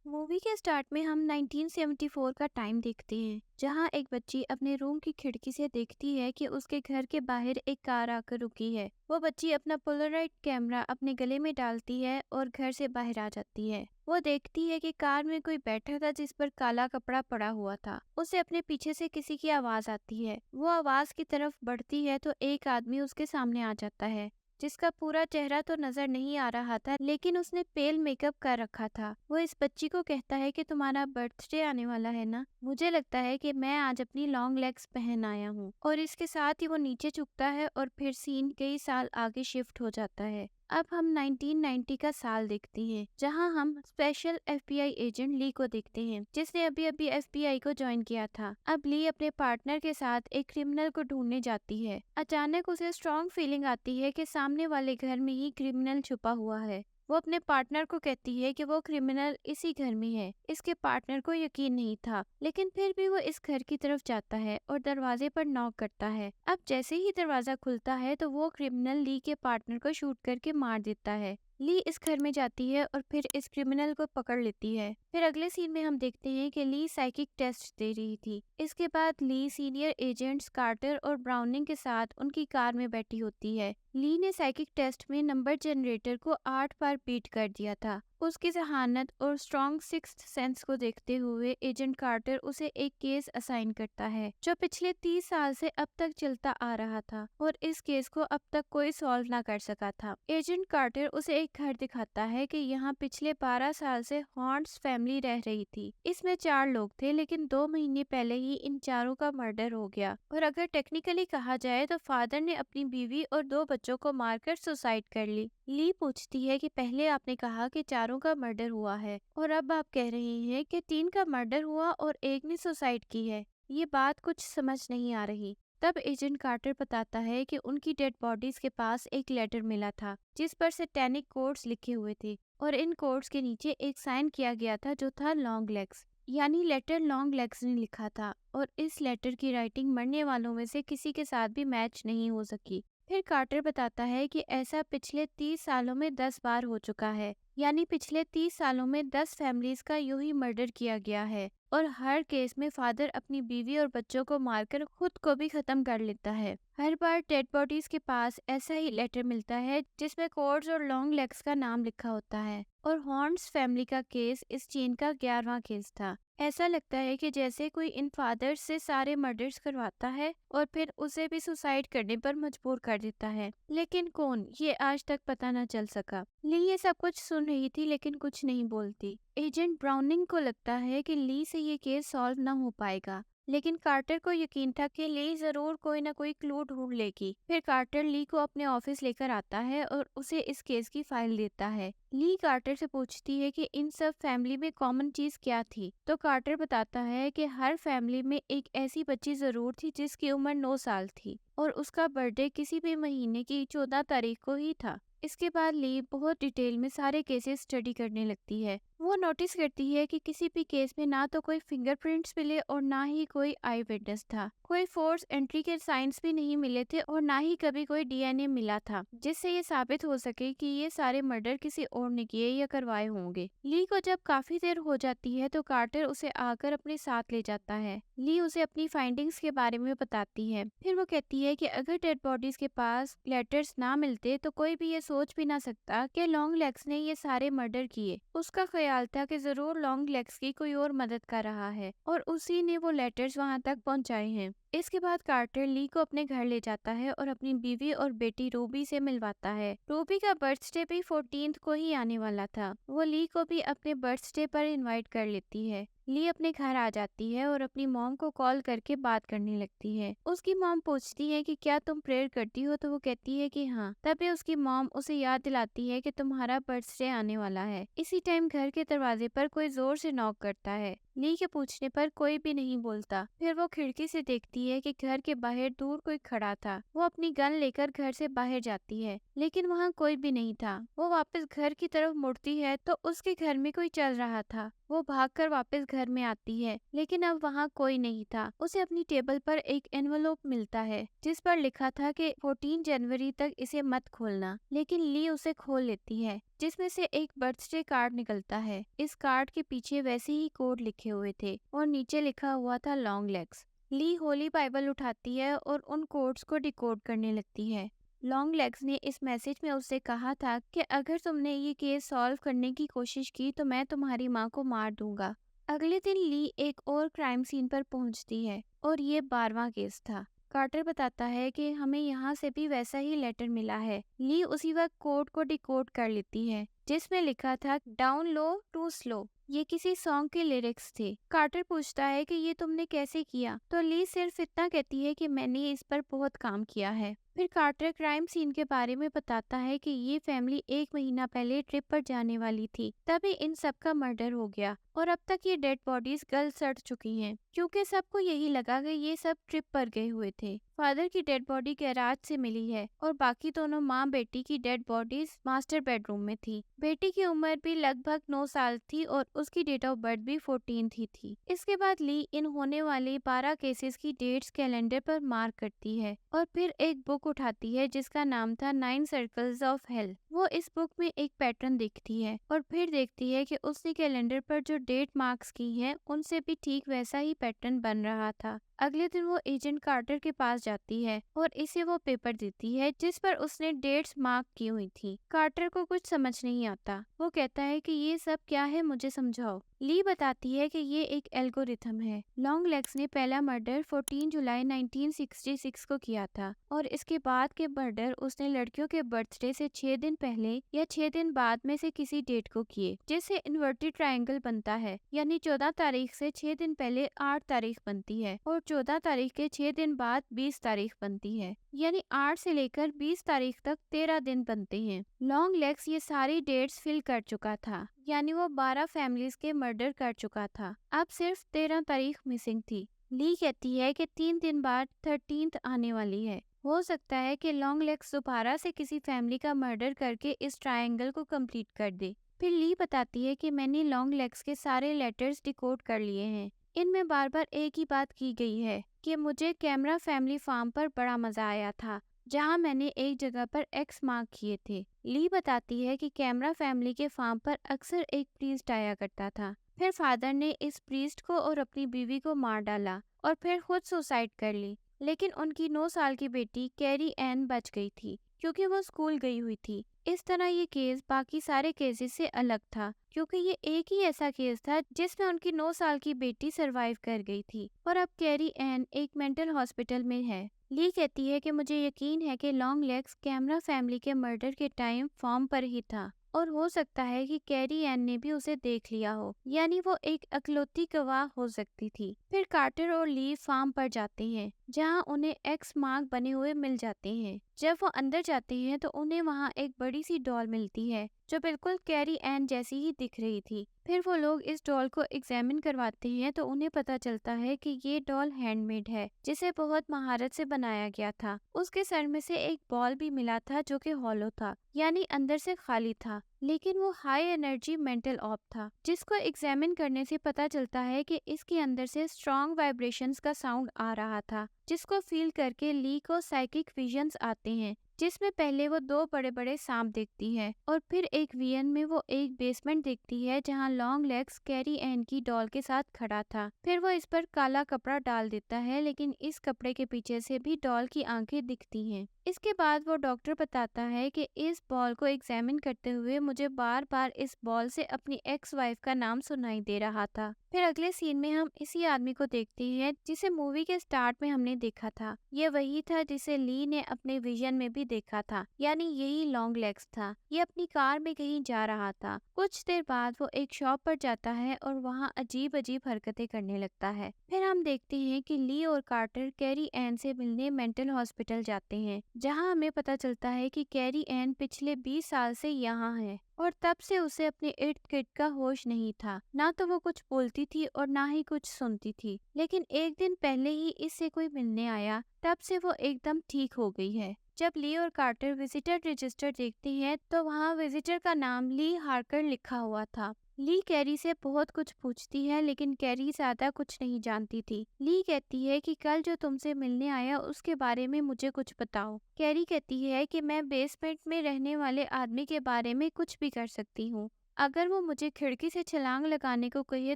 Movie के start में हम 1974 का टाइम देखते हैं, जहां एक बच्ची अपने रूम की खिड़की से देखती है कि उसके घर के बाहर एक कार आकर रुकी है। वो बच्ची अपना पोलराइड कैमरा अपने गले में डालती है और घर से बाहर आ जाती है। वो देखती है कि कार में कोई बैठा था जिस पर काला कपड़ा पड़ा हुआ था। उसे अपने पीछे से किसी की आवाज आती है। वो आवाज की तरफ बढ़ती है तो एक आदमी उसके सामने आ जाता है, जिसका पूरा चेहरा तो नजर नहीं आ रहा था, लेकिन उसने पेल मेकअप कर रखा था। वो इस बच्ची को कहता है कि तुम्हारा बर्थडे आने वाला है ना, मुझे लगता है कि मैं आज अपनी लॉन्ग लेग्स पहन आया हूँ। और इसके साथ ही वो नीचे झुकता है और फिर सीन कई साल आगे शिफ्ट हो जाता है। अब हम 1990 का साल देखते हैं, जहां हम स्पेशल एफबीआई एजेंट ली को देखते हैं, जिसने अभी अभी एफबीआई को ज्वाइन किया था। अब ली अपने पार्टनर के साथ एक क्रिमिनल को ढूंढने जाती है। अचानक उसे स्ट्रॉन्ग फीलिंग आती है कि सामने वाले घर में ही क्रिमिनल छुपा हुआ है। वो अपने पार्टनर को कहती है कि वो क्रिमिनल इसी घर में है। इसके पार्टनर को यकीन नहीं था, लेकिन फिर भी वो इस घर की तरफ जाता है और दरवाजे पर नॉक करता है। अब जैसे ही दरवाजा खुलता है तो वो क्रिमिनल ली के पार्टनर को शूट करके मार देता है। ली इस घर में जाती है और फिर इस क्रिमिनल को पकड़ लेती है। फिर अगले सीन में हम देखते हैं कि ली साइकिक टेस्ट दे रही थी। इसके बाद ली सीनियर एजेंट्स कार्टर और ब्राउनिंग के साथ उनकी कार में बैठी होती है। ली ने साइकिक टेस्ट में नंबर जनरेटर को 8 बार बीट कर दिया था। उसकी जहानत और स्ट्रॉन्ग सिक्स्थ सेंस को देखते हुए एजेंट कार्टर उसे एक केस असाइन करता है, जो पिछले 30 साल से अब तक चलता आ रहा था और इस केस को अब तक कोई सॉल्व ना कर सका था। एजेंट कार्टर उसे एक घर दिखाता है कि यहाँ पिछले 12 साल से हॉन्ट्स फैमिली रह रही थी। इसमें 4 लोग थे, लेकिन 2 महीने पहले ही इन चारों का मर्डर हो गया। और अगर टेक्निकली कहा जाए तो फादर ने अपनी बीवी और 2 बच्चों को मारकर सुसाइड कर ली। ली पूछती है कि पहले आपने कहा कि 4 का मर्डर हुआ है और अब आप कह रहे हैं कि 3 का मर्डर हुआ और एक ने सुसाइड की है। ये बात कुछ समझ नहीं आ रही। तब एजेंट कार्टर बताता है कि उनकी डेड बॉडीज के पास एक लेटर मिला था, जिस पर सैटेनिक कोड्स लिखे हुए थे और इन कोड्स के नीचे एक साइन किया गया था जो था लॉन्ग लेग्स। यानी लेटर लॉन्ग लेग्स ने लिखा था और इस लेटर की राइटिंग मरने वालों में से किसी के साथ भी मैच नहीं हो सकी। फिर कार्टर बताता है कि ऐसा पिछले 30 सालों में 10 बार हो चुका है। यानी पिछले 30 सालों में 10 फैमिलीज का यूं ही मर्डर किया गया है और हर केस में फादर अपनी बीवी और बच्चों को मारकर खुद को भी खत्म कर लेता है। हर बार डेड बॉडीज के पास ऐसा ही लेटर मिलता है जिसमें कोड्स और लॉन्ग लेग्स का नाम लिखा होता है। और हॉर्न्स फैमिली का केस इस चेन का 11वां केस था। ऐसा लगता है कि जैसे कोई इन फादर्स से सारे मर्डर्स करवाता है और फिर उसे भी सुसाइड करने पर मजबूर कर देता है। लेकिन कौन, ये आज तक पता न चल सका। ली ये सब कुछ सुन रही थी लेकिन कुछ नहीं बोलती। एजेंट ब्राउनिंग को लगता है कि ली से ये केस सॉल्व न हो पाएगा, लेकिन कार्टर को यकीन था कि ली जरूर कोई ना कोई क्लू ढूंढ लेगी। फिर कार्टर ली को अपने ऑफिस लेकर आता है और उसे इस केस की फाइल देता है। ली कार्टर से पूछती है कि इन सब फैमिली में कॉमन चीज क्या थी, तो कार्टर बताता है कि हर फैमिली में एक ऐसी बच्ची जरूर थी जिसकी उम्र 9 साल थी और उसका बर्थडे किसी भी महीने की 14 तारीख को ही था। इसके बाद ली बहुत डिटेल में सारे केसेस स्टडी करने लगती है। वो नोटिस करती है कि किसी भी केस में ना तो कोई फिंगरप्रिंट्स मिले और ना ही कोई आई विटनेस था। कोई फोर्स एंट्री के साइंस भी नहीं मिले थे और ना ही कभी कोई डीएनए मिला था, जिससे ये साबित हो सके कि ये सारे मर्डर किसी और ने किए या करवाए होंगे। ली को जब काफी देर हो जाती है तो कार्टर उसे आकर अपने साथ ले जाता है। ली उसे अपनी फाइंडिंग्स के बारे में बताती है। फिर वो कहती है कि अगर डेड बॉडीज के पास लेटर्स ना मिलते तो कोई भी ये सोच भी ना सकता कि लॉन्ग लेग्स ने ये सारे मर्डर किए। उसका ख्याल था कि जरूर लॉन्ग लेग्स की कोई और मदद कर रहा है और उसी ने वो लेटर्स वहां तक पहुंचाए हैं। इसके बाद कार्टर ली को अपने घर ले जाता है और अपनी बीवी और बेटी रूबी से मिलवाता है। रूबी का बर्थडे भी 14th को ही आने वाला था। वो ली को भी अपने बर्थडे पर इनवाइट कर लेती है। ली अपने घर आ जाती है और अपनी मॉम को कॉल करके बात करने लगती है। उसकी मॉम पूछती है कि क्या तुम प्रेयर करती हो, तो वो कहती है कि हाँ। तभी उसकी मॉम उसे याद दिलाती है कि तुम्हारा बर्थडे आने वाला है। इसी टाइम घर के दरवाजे पर कोई जोर से नॉक करता है। ली के पूछने पर कोई भी नहीं बोलता। फिर वो खिड़की से देखती है कि घर के बाहर दूर कोई खड़ा था। वो अपनी गन लेकर घर से बाहर जाती है, लेकिन वहाँ कोई भी नहीं था। वो वापस घर की तरफ मुड़ती है तो उसके घर में कोई चल रहा था। वो भागकर वापस घर में आती है, लेकिन अब वहाँ कोई नहीं था। उसे अपनी टेबल पर एक एनवलप मिलता है जिस पर लिखा था कि 14 जनवरी तक इसे मत खोलना, लेकिन ली उसे खोल लेती है। जिसमें से एक बर्थडे कार्ड निकलता है। इस कार्ड के पीछे वैसे ही कोड लिखे हुए थे और नीचे लिखा हुआ था लॉन्ग लेग्स। ली होली बाइबल उठाती है और उन कोड्स को डिकोड करने लगती है। लॉन्ग लेग्स ने इस मैसेज में उससे कहा था कि अगर तुमने ये केस सॉल्व करने की कोशिश की तो मैं तुम्हारी माँ को मार दूंगा। अगले दिन ली एक और क्राइम सीन पर पहुंचती है और ये 12वां केस था। कार्टर बताता है कि हमें यहाँ से भी वैसा ही लेटर मिला है। ली उसी वक्त कोड को डिकोड कर लेती है जिसमें लिखा था डाउन लो टू स्लो। ये किसी सॉन्ग के लिरिक्स थे। कार्टर पूछता है कि ये तुमने कैसे किया, तो ली सिर्फ इतना कहती है कि मैंने इस पर बहुत काम किया है। फिर कार्टर क्राइम सीन के बारे में बताता है कि ये फैमिली 1 महीना पहले ट्रिप पर जाने वाली थी, तभी इन सब का मर्डर हो गया और अब तक ये डेड बॉडीज गल सड़ चुकी हैं क्योंकि सबको यही लगा कि ये सब ट्रिप पर गए हुए थे। फादर की डेड बॉडी गैराज से मिली है और बाकी दोनों माँ बेटी की डेड बॉडीज मास्टर बेडरूम में थी। बेटी की उम्र भी लगभग 9 साल थी और उसकी डेट ऑफ बर्थ भी 14 ही थी। इसके बाद ली इन होने वाले 12 केसेस की डेट्स कैलेंडर पर मार्क करती है और फिर एक बुक उठाती है जिसका नाम था 9 सर्कल्स ऑफ हेल। वो इस बुक में एक पैटर्न देखती है और फिर देखती है कि उसने कैलेंडर पर जो डेट मार्क्स की है उनसे भी ठीक वैसा ही पैटर्न बन रहा था। अगले दिन वो एजेंट कार्टर के पास जाती है और इसे वो पेपर देती है जिस पर उसने डेट्स मार्क की हुई थी। कार्टर को कुछ समझ नहीं आता। वो कहता है कि ये सब क्या है, मुझे समझाओ। ली बताती है कि ये एक एल्गोरिथम है। लॉन्ग लेग्स ने पहला मर्डर 14 जुलाई 1966 को किया था और इसके बाद के मर्डर उसने लड़कियों के बर्थडे से 6 दिन पहले या 6 दिन बाद में से किसी डेट को किए, जिससे इन्वर्टेड ट्रायंगल बनता है। यानी 14 तारीख से 6 दिन पहले 8 तारीख बनती है और 14 तारीख के 6 दिन बाद 20 तारीख बनती है। यानी 8 से लेकर 20 तारीख तक 13 दिन बनते हैं। लॉन्ग लेग्स ये सारी डेट्स फिल कर चुका था, यानी वो 12 फैमिलीज के मर्डर कर चुका था। अब सिर्फ 13 तारीख मिसिंग थी। ली कहती है कि 3 दिन बाद 13th आने वाली है। हो सकता है कि लॉन्ग लेग्स दोबारा से किसी फैमिली का मर्डर करके इस ट्रायंगल को कंप्लीट कर दे। फिर ली बताती है कि मैंने लॉन्ग लेग्स के सारे लेटर्स डिकोड कर लिए हैं। इनमें बार बार एक ही बात की गई है कि मुझे कैमरा फैमिली फार्म पर बड़ा मजा आया था, जहां मैंने एक जगह पर एक्स मार्क किए थे। ली बताती है कि कैमरा फैमिली के फार्म पर अक्सर एक प्रीस्ट आया करता था। फिर फादर ने इस प्रीस्ट को और अपनी बीवी को मार डाला और फिर खुद सुसाइड कर ली, लेकिन उनकी 9 साल की बेटी कैरी एन बच गई थी क्योंकि वो स्कूल गई हुई थी। इस तरह ये केस बाकी सारे केसेस से अलग था क्योंकि ये एक ही ऐसा केस था जिसमें उनकी 9 साल की बेटी सरवाइव कर गई थी और अब कैरी एन एक मेंटल हॉस्पिटल में है। ली कहती है कि मुझे यकीन है कि लॉन्ग लेग्स कैमरा फैमिली के मर्डर के टाइम फॉर्म पर ही था और हो सकता है कि कैरी एन ने भी उसे देख लिया हो, यानी वो एक अकलौती गवाह हो सकती थी। फिर कार्टर और ली फार्म पर जाते हैं जहां उन्हें एक्स मार्क बने हुए मिल जाते हैं। जब वो अंदर जाते हैं तो उन्हें वहां एक बड़ी सी डॉल मिलती है जो बिल्कुल कैरी एन जैसी ही दिख रही थी। फिर वो लोग इस डॉल को एग्जामिन करवाते हैं तो उन्हें पता चलता है कि ये डॉल हैंडमेड है जिसे बहुत महारत से बनाया गया था। उसके सर में से एक बॉल भी मिला था जो कि हॉलो था, यानी अंदर से खाली था, लेकिन वो हाई एनर्जी मेंटल ऑर्ब था जिसको एग्जामिन करने से पता चलता है कि इसके अंदर से स्ट्रॉन्ग वाइब्रेशंस का साउंड आ रहा था, जिसको फील करके ली को साइकिक विजन्स आते हैं, जिसमें पहले वो 2 बड़े बड़े सांप देखती है और फिर एक विजन में वो एक बेसमेंट देखती है जहां लॉन्ग लेग्स कैरी एन की डॉल के साथ खड़ा था। फिर वो इस पर काला कपड़ा डाल देता है, लेकिन इस कपड़े के पीछे से भी डॉल की आंखें दिखती हैं। इसके बाद वो डॉक्टर बताता है कि इस बॉल को एग्जामिन करते हुए मुझे बार बार इस बॉल से अपनी एक्स वाइफ का नाम सुनाई दे रहा था। फिर अगले सीन में हम इसी आदमी को देखते हैं जिसे मूवी के स्टार्ट में हमने देखा था। ये वही था जिसे ली ने अपने विजन में भी देखा था, यानी यही लॉन्ग लेग्स था। ये अपनी कार में कहीं जा रहा था। कुछ देर बाद वो एक शॉप पर जाता है और वहाँ अजीब अजीब हरकतें करने लगता है। फिर हम देखते हैं कि ली और कार्टर कैरी एन से मिलने मेंटल हॉस्पिटल जाते हैं, जहाँ हमें पता चलता है कि कैरी एन पिछले 20 साल से यहाँ है और तब से उसे अपने इर्द गिर्द का होश नहीं था। ना तो वो कुछ बोलती थी और ना ही कुछ सुनती थी, लेकिन एक दिन पहले ही इससे कोई मिलने आया, तब से वो एकदम ठीक हो गई है। जब ली और कार्टर विजिटर रजिस्टर देखते हैं तो वहाँ विजिटर का नाम ली हार्कर लिखा हुआ था। ली कैरी से बहुत कुछ पूछती है, लेकिन कैरी ज्यादा कुछ नहीं जानती थी। ली कहती है कि कल जो तुमसे मिलने आया उसके बारे में मुझे कुछ बताओ। कैरी कहती है कि मैं बेसमेंट में रहने वाले आदमी के बारे में कुछ भी कर सकती हूँ। अगर वो मुझे खिड़की से छलांग लगाने को कहे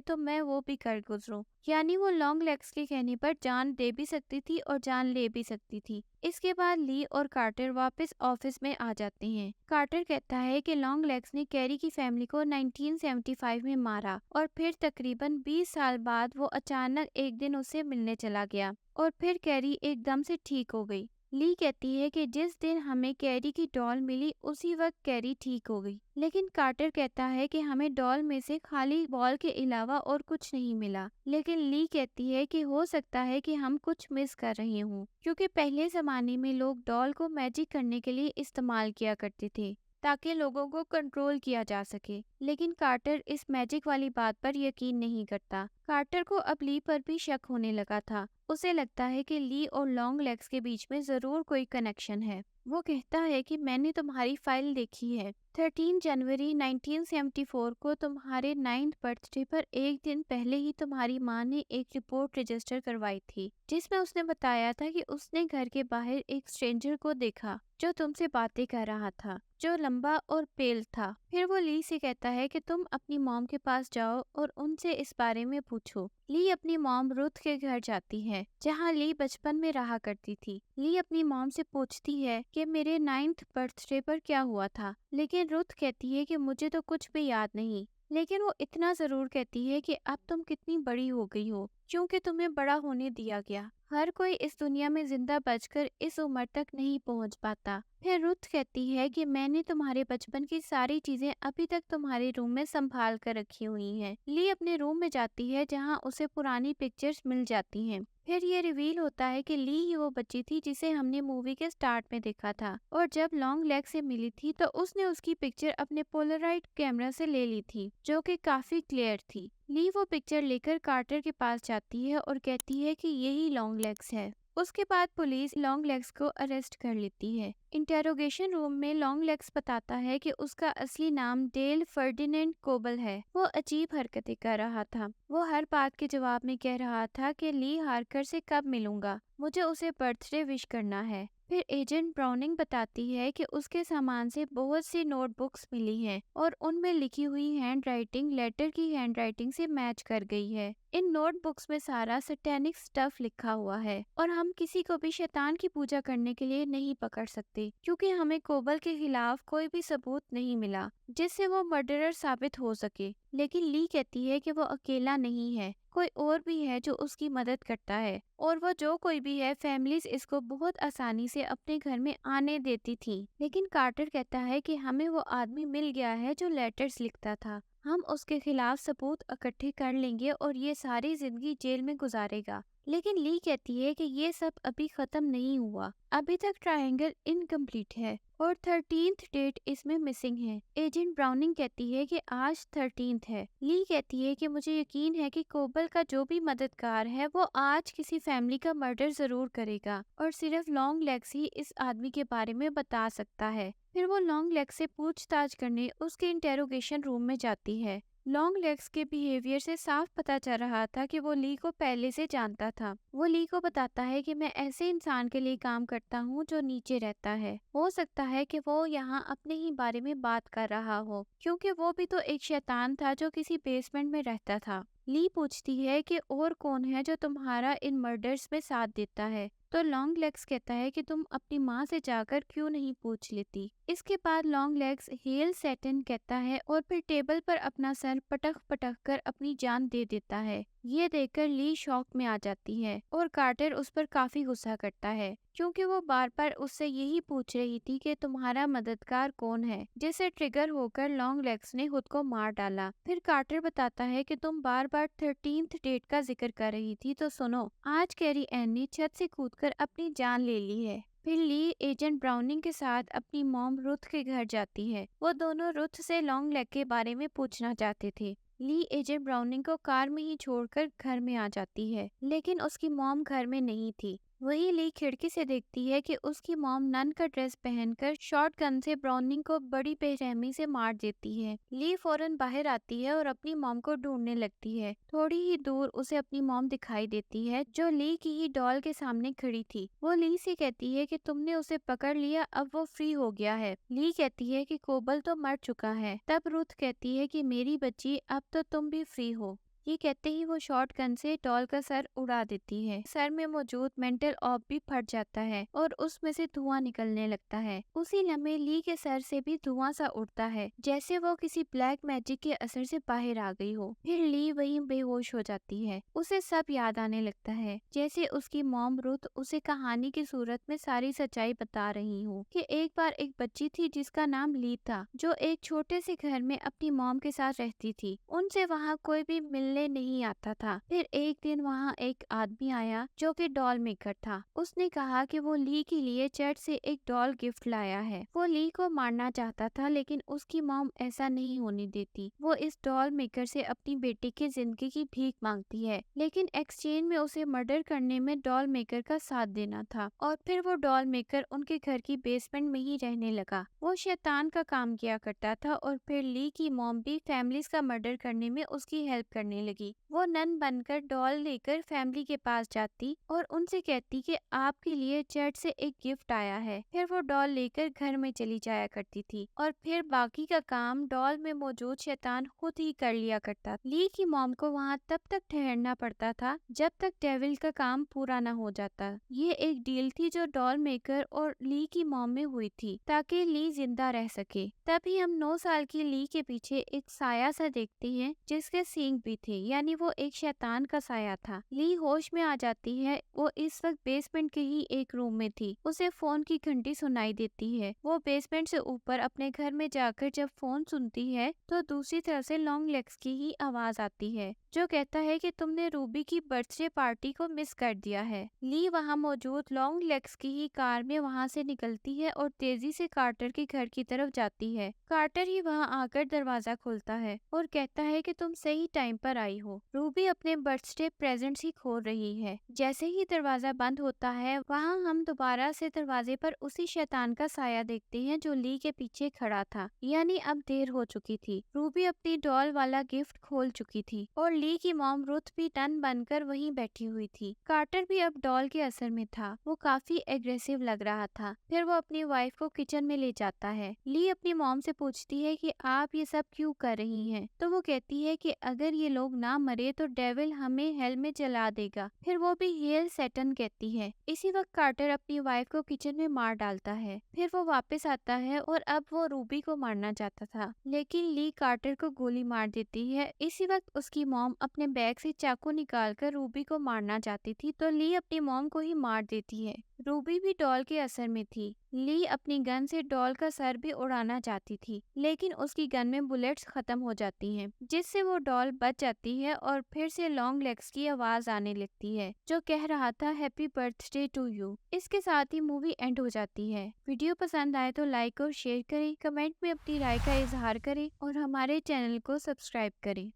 तो मैं वो भी कर गुजरूं। यानी वो लॉन्ग लेग्स के कहने पर जान दे भी सकती थी और जान ले भी सकती थी। इसके बाद ली और कार्टर वापस ऑफिस में आ जाते हैं। कार्टर कहता है कि लॉन्ग लेग्स ने कैरी की फैमिली को 1975 में मारा और फिर तकरीबन 20 साल बाद वो अचानक एक दिन उससे मिलने चला गया और फिर कैरी एकदम से ठीक हो गई। ली कहती है कि जिस दिन हमें कैरी की डॉल मिली उसी वक्त कैरी ठीक हो गई, लेकिन कार्टर कहता है कि हमें डॉल में से खाली बॉल के अलावा और कुछ नहीं मिला। लेकिन ली कहती है कि हो सकता है कि हम कुछ मिस कर रहे हों, क्योंकि पहले जमाने में लोग डॉल को मैजिक करने के लिए इस्तेमाल किया करते थे ताकि लोगों को कंट्रोल किया जा सके। लेकिन कार्टर इस मैजिक वाली बात पर यकीन नहीं करता। कार्टर को अब ली पर भी शक होने लगा था। उसे लगता है कि ली और लॉन्ग लेग्स के बीच में जरूर कोई कनेक्शन है। वो कहता है कि मैंने तुम्हारी फाइल देखी है। 13 जनवरी 1974 को तुम्हारे 9th बर्थडे पर एक दिन पहले ही तुम्हारी माँ ने एक रिपोर्ट रजिस्टर करवाई थी, जिसमें उसने बताया था कि उसने घर के बाहर एक स्ट्रेंजर को देखा जो तुमसे बातें कर रहा था, जो लंबा और पेल था। फिर वो ली से कहता है कि तुम अपनी मॉम के पास जाओ और उनसे इस बारे में पूछो। ली अपनी मॉम रुथ के घर जाती है, जहाँ ली बचपन में रहा करती थी। ली अपनी मॉम से पूछती है कि मेरे 9th बर्थडे पर क्या हुआ था, लेकिन रुथ कहती है कि मुझे तो कुछ भी याद नहीं। लेकिन वो इतना जरूर कहती है कि अब तुम कितनी बड़ी हो गई हो, क्योंकि तुम्हें बड़ा होने दिया गया। हर कोई इस दुनिया में जिंदा बचकर इस उम्र तक नहीं पहुंच पाता। फिर रुथ कहती है कि मैंने तुम्हारे बचपन की सारी चीजें अभी तक तुम्हारे रूम में संभाल कर रखी हुई हैं। ली अपने रूम में जाती है, जहां उसे पुरानी पिक्चर्स मिल जाती हैं। फिर ये रिवील होता है कि ली ही वो बच्ची थी जिसे हमने मूवी के स्टार्ट में देखा था, और जब लॉन्ग लेग से मिली थी तो उसने उसकी पिक्चर अपने पोलराइड कैमरा से ले ली थी, जो कि काफी क्लियर थी। ली वो पिक्चर लेकर कार्टर के पास जाती है और कहती है कि यही लॉन्ग लेग्स है। उसके बाद पुलिस लॉन्ग लेग्स को अरेस्ट कर लेती है। इंटेरोगेशन रूम में लॉन्ग लेग्स बताता है कि उसका असली नाम डेल फर्डिनेंड कोबल है। वो अजीब हरकतें कर रहा था। वो हर बात के जवाब में कह रहा था कि ली हार्कर से कब मिलूंगा, मुझे उसे बर्थडे विश करना है। फिर एजेंट ब्राउनिंग बताती है कि उसके सामान से बहुत सी नोटबुक्स मिली हैं और उनमें लिखी हुई हैंड राइटिंग लेटर की हैंड राइटिंग से मैच कर गई है। इन नोटबुक्स में सारा सैटेनिक स्टफ लिखा हुआ है और हम किसी को भी शैतान की पूजा करने के लिए नहीं पकड़ सकते, क्योंकि हमें कोबल के खिलाफ कोई भी सबूत नहीं मिला जिससे वो मर्डरर साबित हो सके। लेकिन ली कहती है कि वो अकेला नहीं है, कोई और भी है जो उसकी मदद करता है, और वो जो कोई भी है फैमिलीज इसको बहुत आसानी से अपने घर में आने देती थी। लेकिन कार्टर कहता है कि हमें वो आदमी मिल गया है जो लेटर्स लिखता था। हम उसके खिलाफ सबूत इकट्ठे कर लेंगे और ये सारी जिंदगी जेल में गुजारेगा। लेकिन ली कहती है कि ये सब अभी खत्म नहीं हुआ, अभी तक ट्रायंगल इनकम्प्लीट है और 13th डेट इसमें मिसिंग है। एजेंट ब्राउनिंग कहती है कि आज 13th है। ली कहती है कि मुझे यकीन है कि कोबल का जो भी मददगार है वो आज किसी फैमिली का मर्डर जरूर करेगा और सिर्फ लॉन्ग लेग्स ही इस आदमी के बारे में बता सकता है। फिर वो लॉन्ग लेग्स से पूछताछ करने उसके इंटेरोगेशन रूम में जाती है। लॉन्ग लेग्स के बिहेवियर से साफ पता चल रहा था कि वो ली को पहले से जानता था। वो ली को बताता है कि मैं ऐसे इंसान के लिए काम करता हूँ जो नीचे रहता है। हो सकता है कि वो यहाँ अपने ही बारे में बात कर रहा हो, क्योंकि वो भी तो एक शैतान था जो किसी बेसमेंट में रहता था। ली पूछती है कि और कौन है जो तुम्हारा इन मर्डर्स में साथ देता है, तो लॉन्ग लेग्स कहता है कि तुम अपनी माँ से जाकर क्यों नहीं पूछ लेती। इसके बाद लॉन्ग लेग्स हेल सैटन कहता है और फिर टेबल पर अपना सर पटक पटक कर अपनी जान दे देता है। ये देखकर ली शॉक में आ जाती है और कार्टर उस पर काफी गुस्सा करता है, क्योंकि वो बार बार उससे यही पूछ रही थी कि तुम्हारा मददगार कौन है, जिससे ट्रिगर होकर लॉन्ग लेग्स ने खुद को मार डाला। फिर कार्टर बताता है कि तुम बार बार 13th डेट का जिक्र कर रही थी, तो सुनो, आज कैरी एन ने छत से कूदकर अपनी जान ले ली है। फिर ली एजेंट ब्राउनिंग के साथ अपनी मॉम रुथ के घर जाती है। वो दोनों रुथ से लॉन्ग लेग के बारे में पूछना चाहते थे। ली एजेंट ब्राउनिंग को कार में ही छोड़कर घर में आ जाती है, लेकिन उसकी मॉम घर में नहीं थी। वही ली खिड़की से देखती है कि उसकी मॉम नन का ड्रेस पहनकर शॉर्ट गन से ब्राउनिंग को बड़ी बेरहमी से मार देती है। ली फौरन बाहर आती है और अपनी मॉम को ढूंढने लगती है। थोड़ी ही दूर उसे अपनी मॉम दिखाई देती है जो ली की ही डॉल के सामने खड़ी थी। वो ली से कहती है कि तुमने उसे पकड़ लिया, अब वो फ्री हो गया है। ली कहती है कि कोबल तो मर चुका है। तब रुथ कहती है कि मेरी बच्ची, अब तो तुम भी फ्री हो। ये कहते ही वो शॉर्ट गन से डॉल का सर उड़ा देती है। सर में मौजूद मेंटल ऑर्ब भी फट जाता है और उसमें से धुआं निकलने लगता है। उसी लम्हे ली के सर से भी धुआं सा उड़ता है, जैसे वो किसी ब्लैक मैजिक के असर से बाहर आ गई हो। फिर ली वहीं बेहोश हो जाती है। उसे सब याद आने लगता है, जैसे उसकी मॉम रुथ उसे कहानी की सूरत में सारी सच्चाई बता रही हो कि एक बार एक बच्ची थी जिसका नाम ली था, जो एक छोटे से घर में अपनी मॉम के साथ रहती थी। उनसे वहाँ कोई भी मिलने नहीं आता था। फिर एक दिन वहाँ एक आदमी आया जो कि डॉल मेकर था। उसने कहा कि वो ली के लिए चर्च से एक डॉल गिफ्ट लाया है। वो ली को मारना चाहता था, लेकिन उसकी मॉम ऐसा नहीं होने देती। वो इस डॉल मेकर से अपनी बेटी की जिंदगी की भीख मांगती है, लेकिन एक्सचेंज में उसे मर्डर करने में डॉल मेकर का साथ देना था। और फिर वो डॉल मेकर उनके घर की बेसमेंट में ही रहने लगा। वो शैतान का काम किया करता था और फिर ली की मॉम भी फैमिलीज का मर्डर करने में उसकी हेल्प करने लगी। वो नन बनकर डॉल लेकर फैमिली के पास जाती और उनसे कहती कि आपके लिए चर्च से एक गिफ्ट आया है। फिर वो डॉल लेकर घर में चली जाया करती थी और फिर बाकी का काम डॉल में मौजूद शैतान खुद ही कर लिया करता। ली की मॉम को वहाँ तब तक ठहरना पड़ता था जब तक डेविल का काम पूरा न हो जाता। ये एक डील थी जो डॉल मेकर और ली की मॉम में हुई थी, ताकि ली जिंदा रह सके। तभी हम 9 साल की ली के पीछे एक साया सा देखते हैं जिसके सींग भी थे, यानी वो एक शैतान का साया था। ली होश में आ जाती है। वो इस वक्त बेसमेंट के ही एक रूम में थी। उसे फोन की घंटी सुनाई देती है। वो बेसमेंट से ऊपर अपने घर में जाकर जब फोन सुनती है तो दूसरी तरफ से लॉन्ग लेग्स की ही आवाज आती है जो कहता है कि तुमने रूबी की बर्थडे पार्टी को मिस कर दिया है। ली वहाँ मौजूद लॉन्ग लेग्स की ही कार में वहाँ से निकलती है और तेजी से कार्टर के घर की तरफ जाती है। कार्टर ही वहाँ आकर दरवाजा खोलता है और कहता है कि तुम सही टाइम पर आई हो। रूबी अपने बर्थडे प्रेजेंट्स ही खोल रही है। जैसे ही दरवाजा बंद होता है, वहाँ हम दोबारा से दरवाजे पर उसी शैतान का साया देखते हैं जो ली के पीछे खड़ा था, यानी अब देर हो चुकी थी। रूबी अपनी डॉल वाला गिफ्ट खोल चुकी थी और ली की मॉम रुथ भी टन बनकर वहीं बैठी हुई थी। कार्टर भी अब डॉल के असर में था। वो काफी एग्रेसिव लग रहा था। फिर वो अपनी वाइफ को किचन में ले जाता है। ली अपनी मॉम से पूछती है कि आप ये सब क्यों कर रही हैं? तो वो कहती है कि अगर ये लोग ना मरे तो डेविल हमें हेल में जला देगा। फिर वो भी हेल सैटन कहती है। इसी वक्त कार्टर अपनी वाइफ को किचन में मार डालता है। फिर वो वापस आता है और अब वो रूबी को मारना चाहता था, लेकिन ली कार्टर को गोली मार देती है। इसी वक्त उसकी मॉम अपने बैग से चाकू निकालकर रूबी को मारना चाहती थी, तो ली अपनी मॉम को ही मार देती है। रूबी भी डॉल के असर में थी। ली अपनी गन से डॉल का सर भी उड़ाना चाहती थी, लेकिन उसकी गन में बुलेट्स खत्म हो जाती हैं, जिससे वो डॉल बच जाती है और फिर से लॉन्ग लेग्स की आवाज आने लगती है जो कह रहा था हैप्पी बर्थडे टू यू। इसके साथ ही मूवी एंड हो जाती है। वीडियो पसंद आए तो लाइक और शेयर करें, कमेंट में अपनी राय का इजहार करें और हमारे चैनल को सब्सक्राइब करें।